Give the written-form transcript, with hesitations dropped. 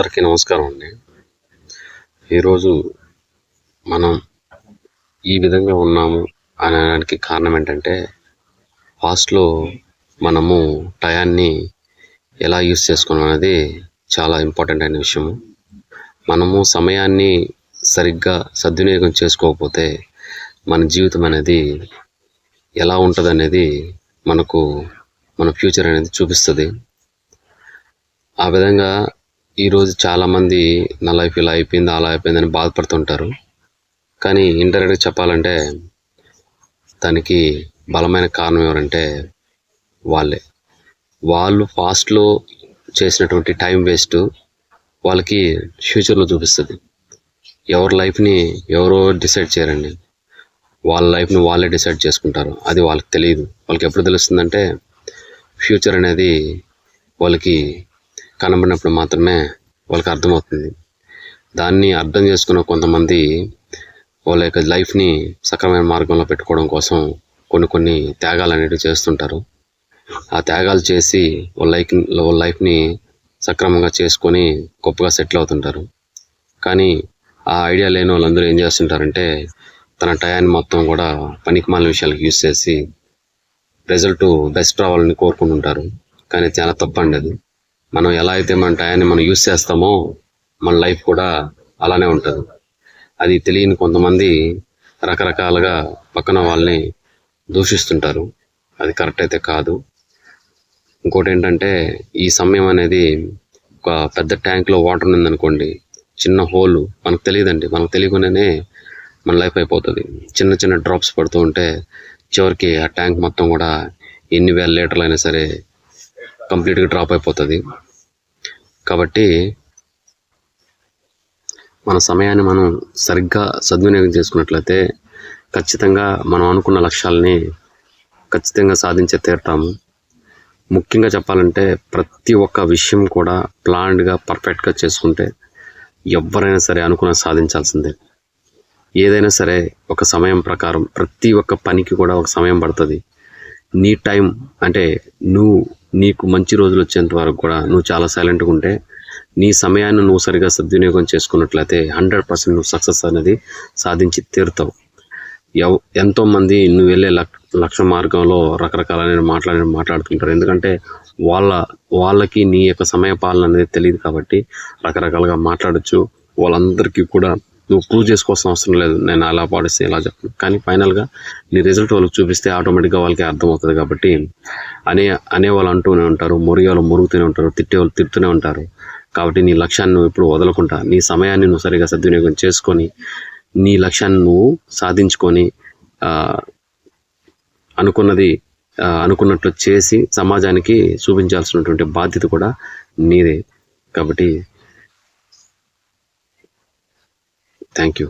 అందరికీ నమస్కారం అండి. ఈరోజు మనం ఈ విధంగా ఉన్నాము అనడానికి కారణం ఏంటంటే, పాస్ట్‌లో మనము టయాన్ని ఎలా యూజ్ చేసుకున్నాం అనేది చాలా ఇంపార్టెంట్ అయిన విషయము. మనము సమయాన్ని సరిగ్గా సద్వినియోగం చేసుకోకపోతే మన జీవితం అనేది ఎలా ఉంటదనేది మన ఫ్యూచర్ అనేది చూపిస్తది. ఆ విధంగా ఈరోజు చాలామంది నా లైఫ్ ఇలా అయిపోయింది, అలా అయిపోయిందని బాధపడుతుంటారు. కానీ ఇండైరెక్ట్‌గా చెప్పాలంటే దానికి బలమైన కారణం ఎవరంటే వాళ్ళే. వాళ్ళు పాస్ట్‌లో చేసినటువంటి టైం వేస్ట్ వాళ్ళకి ఫ్యూచర్‌లో చూపిస్తది. ఎవరి లైఫ్‌ని ఎవరో డిసైడ్ చేయరండి. వాళ్ళ లైఫ్‌ని వాళ్ళే డిసైడ్ చేసుకుంటారు. అది వాళ్ళకి తెలీదు. వాళ్ళకి ఎప్పుడు తెలుస్తుందంటే ఫ్యూచర్ అనేది వాళ్ళకి కనబడినప్పుడు మాత్రమే వాళ్ళకి అర్థమవుతుంది. దాన్ని అర్థం చేసుకున్న కొంతమంది వాళ్ళ యొక్క లైఫ్‌ని సక్రమమైన మార్గంలో పెట్టుకోవడం కోసం కొన్ని త్యాగాలు అనేటివి చేస్తుంటారు. ఆ త్యాగాలు చేసి వాళ్ళ లైఫ్‌ని సక్రమంగా చేసుకొని గొప్పగా సెటిల్ అవుతుంటారు. కానీ ఆ ఐడియా లేని వాళ్ళందరూ ఏం చేస్తుంటారంటే తన టయాన్ని మొత్తం కూడా పనికిమాలిన విషయాలకు యూజ్ చేసి రిజల్ట్ బెస్ట్ రావాలని కోరుకుంటుంటారు. కానీ చాలా తప్పండి అది. మనం ఎలా అయితే మన టయాన్ని మనం యూజ్ చేస్తామో మన లైఫ్ కూడా అలానే ఉంటుంది. అది తెలియని కొంతమంది రకరకాలుగా పక్కన వాళ్ళని దూషిస్తుంటారు. అది కరెక్ట్ అయితే కాదు. ఇంకోటి ఏంటంటే ఈ సమయం అనేది ఒక పెద్ద ట్యాంక్లో వాటర్ ఉందనుకోండి, చిన్న హోల్ మనకు తెలియదండి. మనకు తెలియకుండానే మన లైఫ్ అయిపోతుంది. చిన్న చిన్న డ్రాప్స్ పడుతూ ఉంటే చివరికి ఆ ట్యాంక్ మొత్తం కూడా ఎన్ని వేల లీటర్లు అయినా సరే కంప్లీట్గా డ్రాప్ అయిపోతుంది. కాబట్టి మన సమయాన్ని మనం సరిగ్గా సద్వినియోగం చేసుకున్నట్లయితే ఖచ్చితంగా మనం అనుకున్న లక్ష్యాలని ఖచ్చితంగా సాధించే తీరుతాము. ముఖ్యంగా చెప్పాలంటే ప్రతి ఒక్క విషయం కూడా ప్లాన్డ్గా పర్ఫెక్ట్గా చేసుకుంటే ఎవరైనా సరే అనుకున్న సాధించాల్సిందే. ఏదైనా సరే ఒక సమయం ప్రకారం ప్రతి ఒక్క పనికి కూడా ఒక సమయం పడుతుంది. నీ టైం అంటే నీకు మంచి రోజులు వచ్చేంత వరకు కూడా నువ్వు చాలా సైలెంట్గా ఉంటే నీ సమయాన్ని నువ్వు సరిగా సద్వినియోగం చేసుకున్నట్లయితే 100% నువ్వు సక్సెస్ అనేది సాధించి తీరుతావు. ఎంతోమంది నువ్వు వెళ్ళే లక్ష్య మార్గంలో రకరకాలైన మాట్లాడుతుంటారు. ఎందుకంటే వాళ్ళకి నీ యొక్క సమయ పాలన అనేది తెలియదు కాబట్టి రకరకాలుగా మాట్లాడచ్చు. వాళ్ళందరికీ కూడా నువ్వు ప్రూవ్ చేసుకోవాల్సిన అవసరం లేదు. నేను అలా పాడిస్తే ఇలా చెప్పను. కానీ ఫైనల్గా నీ రిజల్ట్ వాళ్ళకి చూపిస్తే ఆటోమేటిక్గా వాళ్ళకి అర్థమవుతుంది. కాబట్టి అనేవాళ్ళు అంటూనే ఉంటారు, మురిగేవాళ్ళు మురుగుతూనే ఉంటారు, తిట్టేవాళ్ళు తిడుతూనే ఉంటారు. కాబట్టి నీ లక్ష్యాన్ని నువ్వు ఇప్పుడు వదలకుండా నీ సమయాన్ని నువ్వు సరిగా సద్వినియోగం చేసుకొని నీ లక్ష్యాన్ని నువ్వు సాధించుకొని అనుకున్నట్లు చేసి సమాజానికి చూపించాల్సినటువంటి బాధ్యత కూడా నీదే. కాబట్టి థ్యాంక్ యూ.